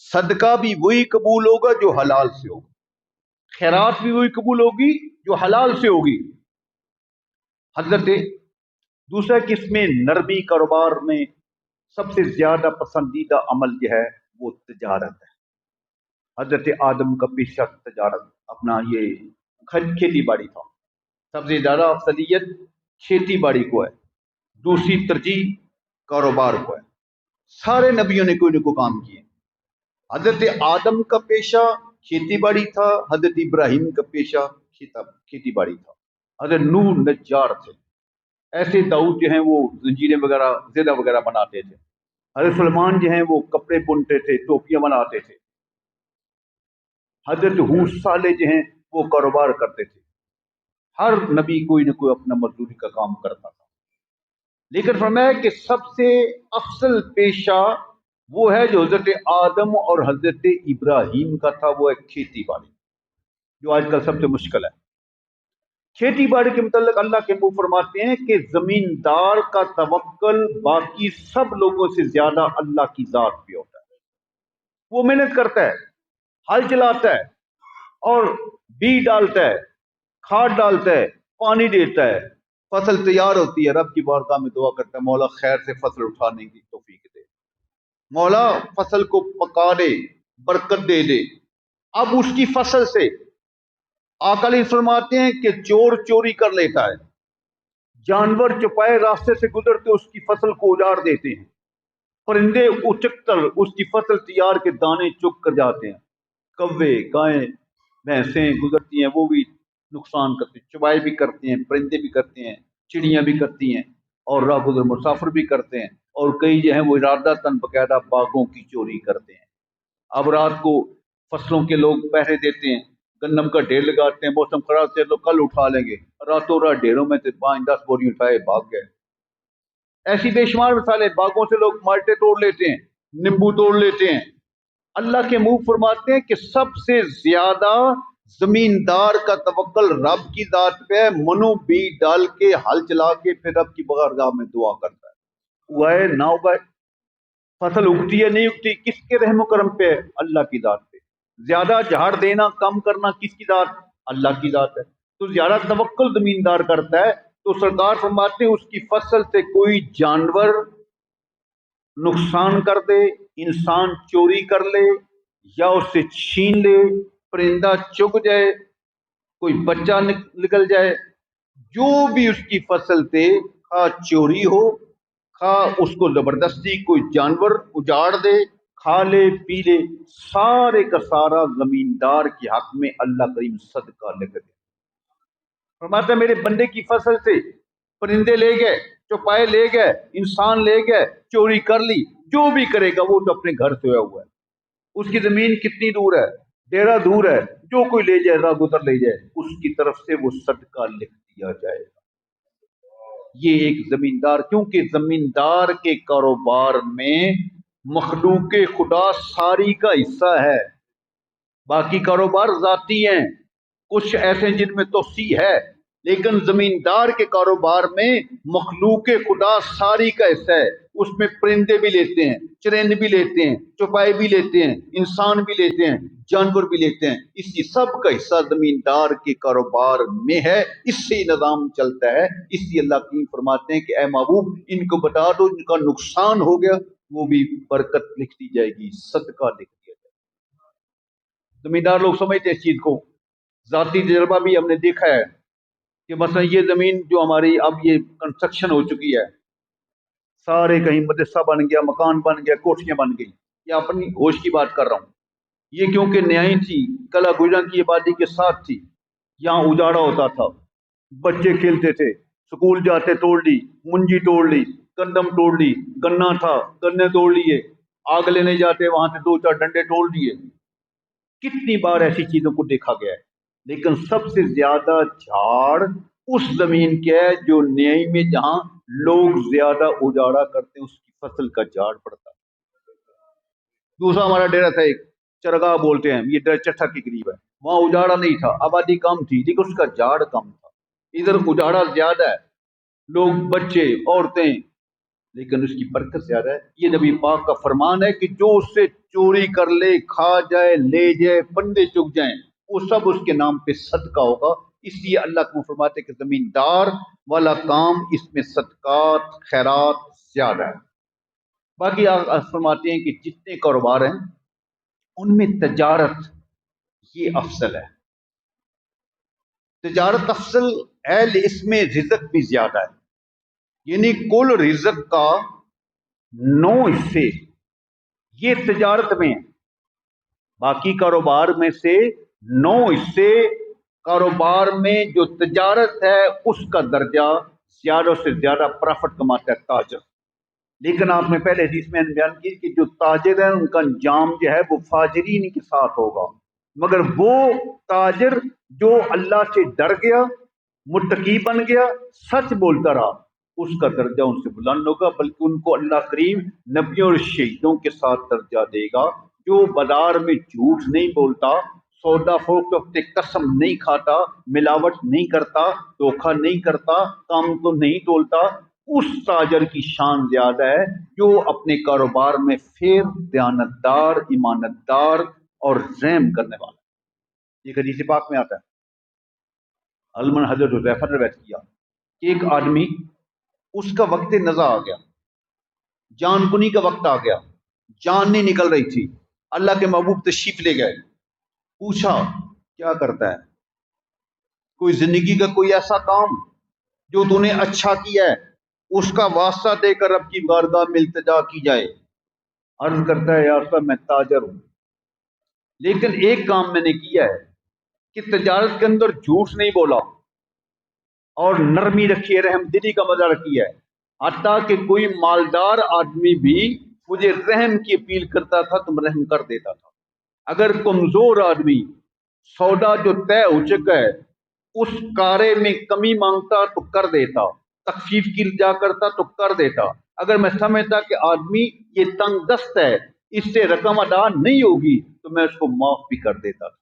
صدقہ بھی وہی قبول ہوگا جو حلال سے ہوگا، خیرات بھی وہی قبول ہوگی جو حلال سے ہوگی۔ حضرت دوسرا قسم نرمی کاروبار میں سب سے زیادہ پسندیدہ عمل جو ہے وہ تجارت ہے۔ حضرت آدم کا پیشہ تجارت، اپنا یہ کھیتی باڑی تھا، سب سے زیادہ افضلیت کھیتی باڑی کو ہے، دوسری ترجیح کاروبار کو ہے۔ سارے نبیوں نے کوئی نہ کوئی کام کیے۔ حضرت آدم کا پیشہ کھیتی باڑی تھا، حضرت ابراہیم کا پیشہ کھیتی باڑی تھا، حضرت نوح نجار تھے، ایسے داؤد جو ہیں وہ زنجیریں وغیرہ زیدہ وغیرہ بناتے تھے، حضرت سلمان جو ہیں وہ کپڑے بنتے تھے، ٹوپیاں بناتے تھے، حضرت ہود صالح جو ہیں وہ کاروبار کرتے تھے۔ ہر نبی کوئی نہ کوئی اپنا مزدوری کا کام کرتا تھا، لیکن فرمایا کہ سب سے افضل پیشہ وہ ہے جو حضرت آدم اور حضرت ابراہیم کا تھا، وہ ہے کھیتی باڑی، جو آج کل سب سے مشکل ہے۔ کھیتی باڑی کے متعلق اللہ کے منہ فرماتے ہیں کہ زمیندار کا توکل باقی سب لوگوں سے زیادہ اللہ کی ذات پہ ہوتا ہے۔ وہ محنت کرتا ہے، ہل چلاتا ہے اور بیج ڈالتا ہے، کھاد ڈالتا ہے، پانی دیتا ہے، فصل تیار ہوتی ہے، رب کی بارگاہ میں دعا کرتا ہے مولا خیر سے فصل اٹھانے کی توفیق دے، مولا فصل کو پکا دے، برکت دے دے۔ اب اس کی فصل سے آقا علیہ فرماتے ہیں کہ چور چوری کر لیتا ہے، جانور چپائے راستے سے گزرتے اس کی فصل کو اجاڑ دیتے ہیں، پرندے اچک کر اس کی فصل تیار کے دانے چگ کر جاتے ہیں، کوے گائیں بھینسیں گزرتی ہیں وہ بھی نقصان کرتے ہیں، چبائی بھی کرتے ہیں، پرندے بھی کرتے ہیں، چڑیاں بھی کرتی ہیں، اور راہ گزر مسافر بھی کرتے ہیں، اور کئی جو ہیں وہ ارادتاً باقاعدہ باغوں کی چوری کرتے ہیں۔ اب رات کو فصلوں کے لوگ پہرے دیتے ہیں، گندم کا ڈھیر لگاتے ہیں، موسم خراب سے لوگ کل اٹھا لیں گے، راتوں رات ڈھیروں میں سے 5-10 بوری اٹھائے بھاگ گئے۔ ایسی بے شمار مثالیں، باغوں سے لوگ مالٹے توڑ لیتے ہیں، نیمبو توڑ لیتے ہیں۔ اللہ کے منہ فرماتے ہیں کہ سب سے زیادہ زمیندار کا توکل رب کی ذات پہ ہے، منو بیج ڈال کے ہل چلا کے پھر رب کی بارگاہ میں دعا کرتا ہے، ہوا ہے نہ ہوا ہے، فصل اگتی ہے نہیں اگتی، کس کے رحم و کرم پہ ہے؟ اللہ کی ذات پہ۔ زیادہ جھاڑ دینا کم کرنا کس کی ذات؟ اللہ کی ذات ہے۔ تو زیادہ توکل زمیندار کرتا ہے تو سرکار فرماتے ہیں اس کی فصل سے کوئی جانور نقصان کر دے، انسان چوری کر لے یا اس سے چھین لے، پرندہ چگ جائے، کوئی بچہ نکل جائے، جو بھی اس کی فصل سے خواہ چوری ہو خواہ اس کو زبردستی کوئی جانور اجاڑ دے، کھا لے پی لے، سارے کا سارا زمیندار کے حق میں اللہ کریم صدقہ لکھ دے۔ فرماتا ہے میرے بندے کی فصل سے پرندے لے گئے، چوپائے لے گئے، انسان لے گئے، چوری کر لی، جو بھی کرے گا وہ تو اپنے گھر سویا ہوا ہے، اس کی زمین کتنی دور ہے، ڈیرا دور ہے، جو کوئی لے جائے راہ گزر لے جائے، اس کی طرف سے وہ صدقہ لکھ دیا جائے گا۔ یہ ایک زمیندار، کیونکہ زمیندار کے کاروبار میں مخلوق خدا ساری کا حصہ ہے، باقی کاروبار ذاتی ہیں، کچھ ایسے ہیں جن میں توسیع ہے، لیکن زمیندار کے کاروبار میں مخلوق خدا ساری کا حصہ ہے، اس میں پرندے بھی لیتے ہیں، چرند بھی لیتے ہیں، چوپائے بھی لیتے ہیں، انسان بھی لیتے ہیں، جانور بھی لیتے ہیں، اس کی سب کا حصہ زمیندار کے کاروبار میں ہے، اس سے نظام چلتا ہے۔ اس لیے اللہ کی فرماتے ہیں کہ اے محبوب ان کو بتا دو جن کا نقصان ہو گیا وہ بھی برکت لکھ دی جائے گی، صدقہ لکھ دیا جائے گا۔ زمیندار لوگ سمجھتے ہیں اس چیز کو، ذاتی تجربہ بھی ہم نے دیکھا ہے کہ مثلا یہ زمین جو ہماری اب یہ کنسٹرکشن ہو چکی ہے، سارے کہیں مدرسہ بن گیا، مکان بن گیا، کوٹھیاں بن گئی، یہ اپنی ہوش کی بات کر رہا ہوں، یہ کیونکہ نیائی تھی، کلا گجراں کی آبادی کے ساتھ تھی، یہاں اجاڑا ہوتا تھا، بچے کھیلتے تھے، سکول جاتے توڑ لی، منجی توڑ لی، گندم توڑ لی، گنا تھا گنے توڑ لیے، آگ لینے جاتے وہاں سے 2-4 ڈنڈے توڑ دیے۔ کتنی بار ایسی چیزوں کو دیکھا گیا ہے، لیکن سب سے زیادہ جھاڑ اس زمین کے ہے جو نیائی میں جہاں لوگ زیادہ اجاڑا کرتے ہیں اس کی فصل کا جھاڑ پڑتا ہے۔ دوسرا ہمارا ڈیرا تھا ایک چرگاہ بولتے ہیں، یہ ڈیرا چٹھا کے قریب ہے، وہاں اجاڑا نہیں تھا، آبادی کم تھی لیکن اس کا جھاڑ کم تھا، ادھر اجاڑا زیادہ ہے، لوگ بچے عورتیں لیکن اس کی برکت زیادہ ہے. یہ نبی پاک کا فرمان ہے کہ جو اس سے چوری کر لے، کھا جائے، لے جائے، پندے چگ جائیں، وہ سب اس کے نام پہ صدقہ ہوگا. اس لیے اللہ کو فرماتے کہ زمیندار والا کام اس میں صدقات خیرات زیادہ ہے. باقی آپ فرماتے ہیں کہ جتنے کاروبار ہیں ان میں تجارت یہ افضل ہے. تجارت افضل ہے، اس میں رزق بھی زیادہ ہے. یعنی کل رزق کا 9 حصے یہ تجارت میں ہیں. باقی کاروبار میں سے 9 حصے کاروبار میں جو تجارت ہے اس کا درجہ زیادہ سے زیادہ پرافٹ کماتا ہے تاجر. لیکن آپ نے پہلے حدیث میں بیان کی کہ جو تاجر ہیں ان کا انجام جو ہے وہ فاجرین کے ساتھ ہوگا، مگر وہ تاجر جو اللہ سے ڈر گیا، متقی بن گیا، سچ بولتا رہا، اس کا درجہ ان سے بلند ہوگا، بلکہ ان کو اللہ کریم نبیوں اور شہیدوں کے ساتھ درجہ دے گا. جو بازار میں جھوٹ نہیں بولتا، سودا فروخت قسم نہیں کھاتا، ملاوٹ نہیں کرتا، دھوکہ نہیں کرتا، کام تو نہیں تولتا، اس تاجر کی شان زیادہ ہے جو اپنے کاروبار میں فیر، دیانتدار، ایمانتدار اور رحم کرنے والا. یہ حدیث پاک میں آتا ہے. علماً حضرت حذیفہ نے روایت کیا کہ ایک آدمی، اس کا وقت نزا آ گیا، جان کنی کا وقت آ گیا، جان نہیں نکل رہی تھی. اللہ کے محبوب تشریف لے گئے، پوچھا کیا کرتا ہے، کوئی زندگی کا کوئی ایسا کام جو تو نے اچھا کیا ہے اس کا واسطہ دے کر رب کی بارگاہ میں التجا کی جائے. عرض کرتا ہے یا رسول اللہ میں تاجر ہوں، لیکن ایک کام میں نے کیا ہے کہ تجارت کے اندر جھوٹ نہیں بولا اور نرمی رکھی ہے، رحم دلی کا مزہ رکھی ہے. حتیٰ کہ کوئی مالدار آدمی بھی مجھے رحم کی اپیل کرتا تھا تو میں رحم کر دیتا تھا. اگر کمزور آدمی سودا جو طے ہو چکا ہے اس کارے میں کمی مانگتا تو کر دیتا، تخفیف کی التجا کرتا تو کر دیتا. اگر میں سمجھتا کہ آدمی یہ تنگ دست ہے، اس سے رقم ادا نہیں ہوگی، تو میں اس کو معاف بھی کر دیتا تھا،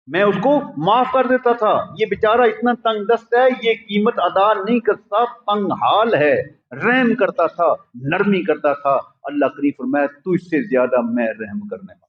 میں اس کو معاف کر دیتا تھا. یہ بیچارہ اتنا تنگ دست ہے، یہ قیمت ادا نہیں کرتا، تنگ حال ہے، رحم کرتا تھا، نرمی کرتا تھا. اللہ کریم فرمایا تو اس سے زیادہ میں رحم کرنے والا.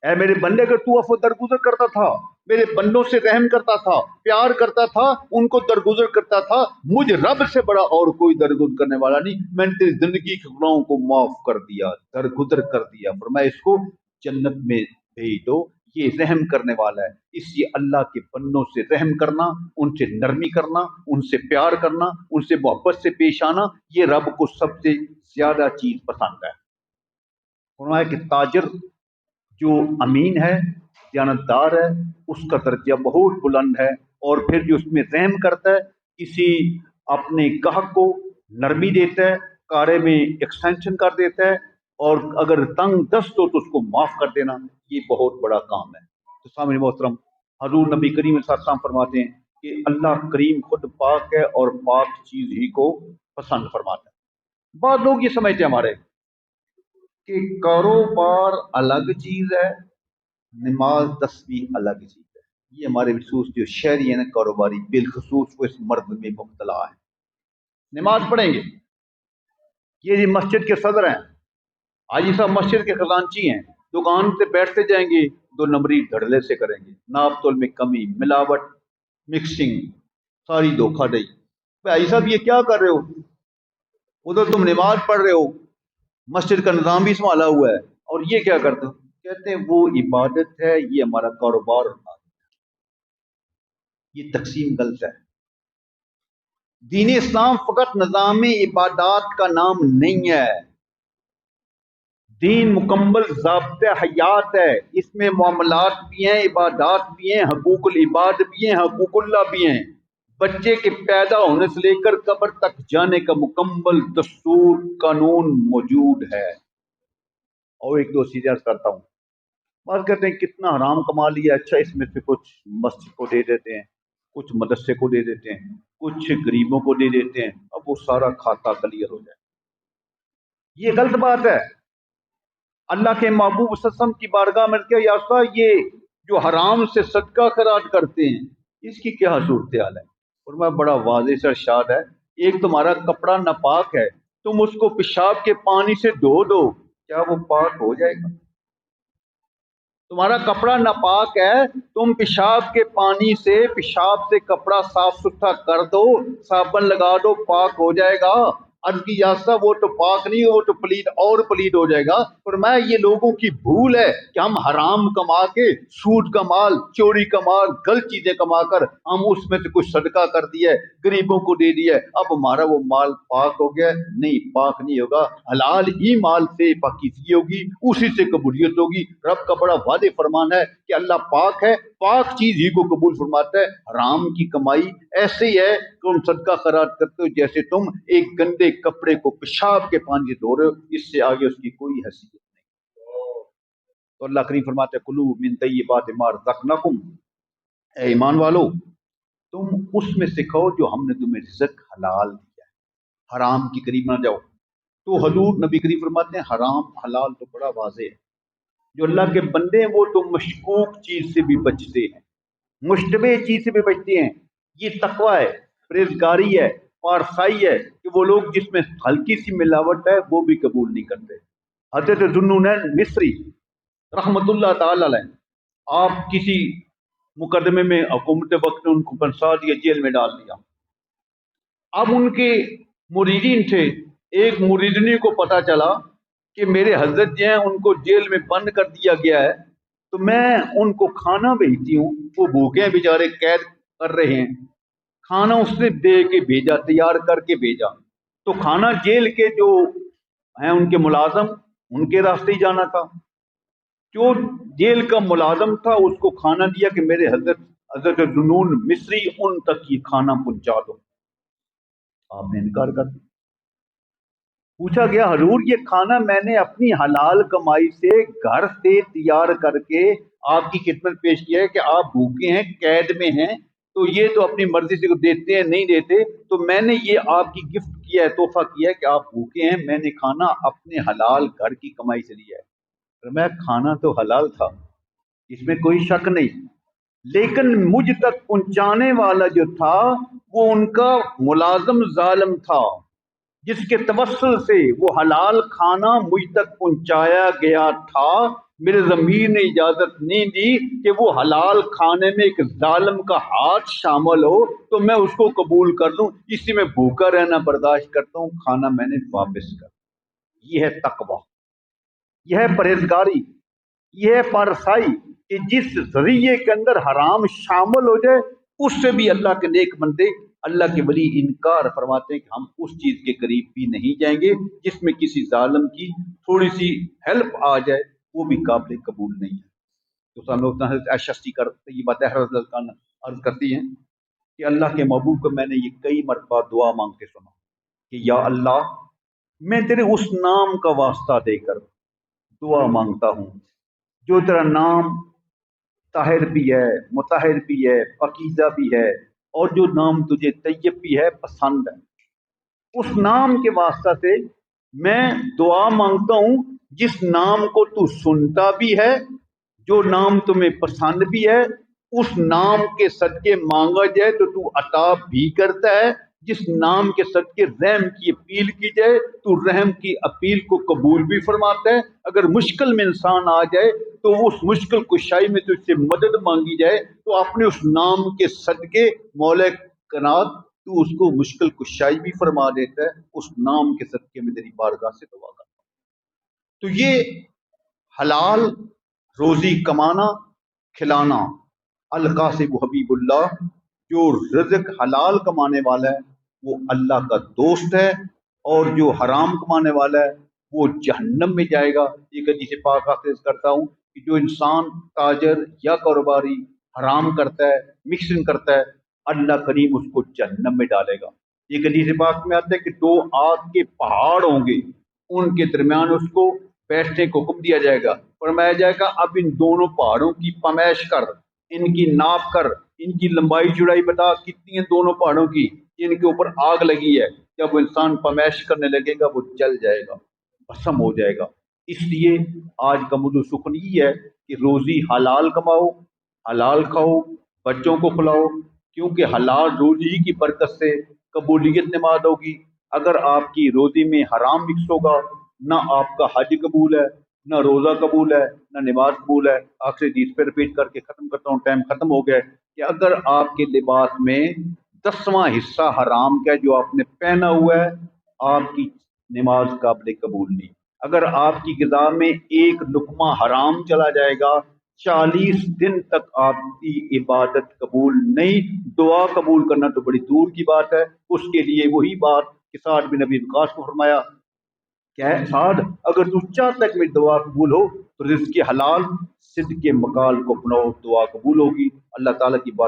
اے میرے بندے، اگر تو عفو درگزر کرتا تھا، میرے بندوں سے رحم کرتا تھا، پیار کرتا تھا، ان کو درگزر کرتا تھا، مجھ رب سے بڑا اور کوئی درگزر کرنے والا نہیں. میں نے تیری زندگی کے گناہوں کو معاف کر دیا، درگزر کر دیا. فرمایا اس کو جنت میں بھیج دو، یہ رحم کرنے والا ہے. اس لیے اللہ کے بندوں سے رحم کرنا، ان سے نرمی کرنا، ان سے پیار کرنا، ان سے محبت سے پیش آنا، یہ رب کو سب سے زیادہ چیز پسند ہے. فرمایا کہ تاجر جو امین ہے، دیانتدار ہے، اس کا درجہ بہت بلند ہے. اور پھر جو اس میں رحم کرتا ہے، کسی اپنے گاہک کو نرمی دیتا ہے، کارے میں ایکسٹینشن کر دیتا ہے، اور اگر تنگ دست ہو تو اس کو معاف کر دینا، یہ بہت بڑا کام ہے. تو سامعین محترم، حضور نبی کریم صلی اللہ علیہ وسلم فرماتے ہیں کہ اللہ کریم خود پاک ہے اور پاک چیز ہی کو پسند فرماتا ہے. بعض لوگ یہ سمجھتے ہیں ہمارے کہ کاروبار الگ چیز ہے، نماز تسبیح الگ چیز ہے. یہ ہمارے خصوص جو شہری ہیں نا کاروباری، بالخصوص وہ اس مرض میں مبتلا ہے. نماز پڑھیں گے، یہ جی مسجد کے صدر ہیں، حاجی صاحب مسجد کے خزانچی ہیں، دکان پہ بیٹھتے جائیں گے، 2 نمبری دھڑلے سے کریں گے، ناپ تول میں کمی، ملاوٹ، مکسنگ، ساری دھوکہ دہی. بھائی صاحب یہ کیا کر رہے ہو؟ ادھر تم نماز پڑھ رہے ہو، مسجد کا نظام بھی سنبھالا ہوا ہے، اور یہ کیا کرتے ہو؟ کہتے ہیں وہ عبادت ہے، یہ ہمارا کاروبار. یہ تقسیم غلط ہے. دین اسلام فقط نظام عبادات کا نام نہیں ہے، دین مکمل ضابطہ حیات ہے. اس میں معاملات بھی ہیں، عبادات بھی ہیں، حقوق العباد بھی ہیں، حقوق اللہ بھی ہیں. بچے کے پیدا ہونے سے لے کر قبر تک جانے کا مکمل دستور قانون موجود ہے. اور ایک دو چیزیں عرض کرتا ہوں. بات کرتے ہیں کتنا حرام کما لیا، اچھا اس میں سے کچھ مسجد کو دے دیتے ہیں، کچھ مدرسے کو دے دیتے ہیں، کچھ غریبوں کو دے دیتے ہیں، اب وہ سارا کھاتا کلیئر ہو جائے. یہ غلط بات ہے. اللہ کے محبوب صلی اللہ علیہ وسلم کی بارگاہ میں کیا یا رسول اللہ، یہ جو حرام سے صدقہ خراج کرتے ہیں اس کی کیا صورتحال ہے؟ فرمایا بڑا واضح سے ارشاد ہے، ایک تمہارا کپڑا ناپاک ہے، تم اس کو پیشاب کے پانی سے دھو دو، کیا وہ پاک ہو جائے گا؟ تمہارا کپڑا ناپاک ہے، تم پیشاب کے پانی سے، پیشاب سے کپڑا صاف ستھرا کر دو، صابن لگا دو، پاک ہو جائے گا۔ عرض کی یاسا وہ تو پاک نہیں، وہ تو پلید اور پلید ہو جائے گا۔ فرمایا یہ لوگوں کی بھول ہے کہ ہم حرام کما کے، سود کا مال، چوری کا مال، غلط چیزیں کما کر ہم اس میں سے کچھ صدقہ کر دیا ہے، غریبوں کو دے دیا ہے، اب ہمارا وہ مال پاک ہو گیا ہے۔ نہیں، پاک نہیں ہوگا۔ حلال ہی مال سے پاکیزگی ہوگی، اسی سے قبولیت ہوگی۔ رب کا بڑا واضح فرمان ہے کہ اللہ پاک ہے، پاک چیز ہی کو قبول فرماتا ہے۔ حرام کی کمائی ایسے ہی ہے، تم صدقہ خیرات کرتے ہو جیسے تم ایک گندے کپڑے کو پیشاب کے پانی سے دھو رہے ہو، اس سے آگے اس کی کوئی حیثیت نہیں۔ تو اللہ کریم فرماتے ہیں کلوا من طیبات ما رزقناکم، اے ایمان والو تم اس میں سے کھاؤ جو ہم نے تمہیں رزق حلال دیا ہے، حرام کی قریب نہ جاؤ۔ تو حضور نبی کریم فرماتے ہیں حرام حلال تو بڑا واضح ہے، جو اللہ کے بندے ہیں وہ تو مشکوک چیز سے بھی بچتے ہیں، مشتبہ چیز سے بھی بچتے ہیں۔ یہ تقوی ہے، پرہیزگاری ہے، پارسائی ہے کہ وہ لوگ جس میں ہلکی سی ملاوٹ ہے وہ بھی قبول نہیں کرتے۔ حضرت ذوالنون مصری رحمت اللہ تعالی علیہ، آپ کسی مقدمے میں حکومت وقت نے ان کو پھنسا دیا، جیل میں ڈال دیا۔ اب ان کے مریدین تھے، ایک مریدنی کو پتا چلا کہ میرے حضرت جو ہیں ان کو جیل میں بند کر دیا گیا ہے، تو میں ان کو کھانا بھیجتی ہوں، وہ بھوکے ہیں بیچارے، قید کر رہے ہیں۔ کھانا اس نے دے کے بھیجا، تیار کر کے بھیجا، تو کھانا جیل کے جو ہیں ان کے ملازم، ان کے راستے ہی جانا تھا۔ جو جیل کا ملازم تھا اس کو کھانا دیا کہ میرے حضرت ذوالنون مصری ان تک یہ کھانا پہنچا دو۔ آپ نے انکار کر دیا۔ پوچھا گیا حضور یہ کھانا میں نے اپنی حلال کمائی سے گھر سے تیار کر کے آپ کی خدمت پیش کیا ہے کہ آپ بھوکے ہیں، قید میں ہیں، تو یہ تو اپنی مرضی سے دیتے ہیں، نہیں دیتے، تو میں نے یہ آپ کی گفٹ کیا ہے، تحفہ کیا ہے کہ آپ بھوکے ہیں، میں نے کھانا اپنے حلال گھر کی کمائی سے لیا ہے۔ میں کھانا تو حلال تھا، اس میں کوئی شک نہیں، لیکن مجھ تک پہنچانے والا جو تھا وہ ان کا ملازم ظالم تھا، جس کے توسل سے وہ حلال کھانا مجھ تک پہنچایا گیا تھا۔ میرے ضمیر نے اجازت نہیں دی کہ وہ حلال کھانے میں ایک ظالم کا ہاتھ شامل ہو تو میں اس کو قبول کر لوں، اسی میں بھوکا رہنا برداشت کرتا ہوں، کھانا میں نے واپس کر۔ یہ ہے تقوی، یہ ہے پرہیزگاری، یہ ہے پارسائی کہ جس ذریعے کے اندر حرام شامل ہو جائے اس سے بھی اللہ کے نیک بندے، اللہ کے ولی انکار فرماتے ہیں کہ ہم اس چیز کے قریب بھی نہیں جائیں گے جس میں کسی ظالم کی تھوڑی سی ہیلپ آ جائے، وہ بھی قابل قبول نہیں ہے۔ تو ہم لوگ عائشہ کرتے یہ باتیں عرض کرتی ہیں کہ اللہ کے محبوب کو میں نے یہ کئی مرتبہ دعا مانگتے سنا کہ یا اللہ میں تیرے اس نام کا واسطہ دے کر دعا مانگتا ہوں جو تیرا نام طاہر بھی ہے، مطہر بھی ہے، پاکیزہ بھی ہے، اور جو نام تجھے طیب بھی ہے، پسند ہے۔ اس نام کے واسطہ سے میں دعا مانگتا ہوں جس نام کو تو سنتا بھی ہے، جو نام تمہیں پسند بھی ہے، اس نام کے صدقے مانگا جائے تو تو عطا بھی کرتا ہے، جس نام کے صدقے رحم کی اپیل کی جائے تو رحم کی اپیل کو قبول بھی فرماتا ہے۔ اگر مشکل میں انسان آ جائے تو اس مشکل کشائی میں تجھ سے مدد مانگی جائے تو اپنے اس نام کے صدقے مولا کائنات تو اس کو مشکل کشائی بھی فرما دیتا ہے۔ اس نام کے صدقے میں تیری بارگاہ سے دعا کرتا ہوں۔ تو یہ حلال روزی کمانا، کھلانا، القاسب حبیب اللہ، جو رزق حلال کمانے والا ہے وہ اللہ کا دوست ہے، اور جو حرام کمانے والا ہے وہ جہنم میں جائے گا۔ ایک حدیث پاک حافظ کرتا ہوں کہ جو انسان تاجر یا کاروباری حرام کرتا ہے، مکسنگ کرتا ہے، اللہ کریم اس کو جہنم میں ڈالے گا۔ ایک حدیث پاک میں آتا ہے کہ دو آگ کے پہاڑ ہوں گے، ان کے درمیان اس کو بیٹھنے کو حکم دیا جائے گا، فرمایا جائے گا اب ان دونوں پہاڑوں کی پیمائش کر، ان کی ناپ کر، ان کی لمبائی چوڑائی بتا کتنی ہے دونوں پہاڑوں کی، ان کے اوپر آگ لگی ہے۔ جب وہ انسان پیمائش کرنے لگے گا وہ جل جائے گا، بھسم ہو جائے گا۔ اس لیے آج کا موضوع سخن یہ ہے کہ روزی حلال کماؤ، حلال کھاؤ، بچوں کو کھلاؤ، کیونکہ حلال روزی کی برکت سے قبولیت نماز ہوگی. اگر آپ کی روزی میں حرام مکس ہوگا، نہ آپ کا حج قبول ہے، نہ روزہ قبول ہے، نہ نماز قبول ہے. آخری حدیث پہ رپیٹ کر کے ختم کرتا ہوں، ٹائم ختم ہو گیا ہے، کہ اگر آپ کے لباس میں 10واں حصہ حرام کا ہے جو آپ نے پہنا ہوا ہے، آپ کی نماز قابل قبول نہیں. اگر آپ کی غذا میں ایک لقمہ حرام چلا جائے گا، 40 دن تک آپ کی عبادت قبول نہیں. دعا قبول کرنا تو بڑی دور کی بات ہے. اس کے لیے وہی بات کہ سعد بن ابی وقاص کو فرمایا کہ اے سعد، اگر تو چاہتا ہے کہ میری دعا قبول ہو تو رزق حلال صدق مقال کو اپناؤ، دعا قبول ہوگی. اللہ تعالیٰ کی بات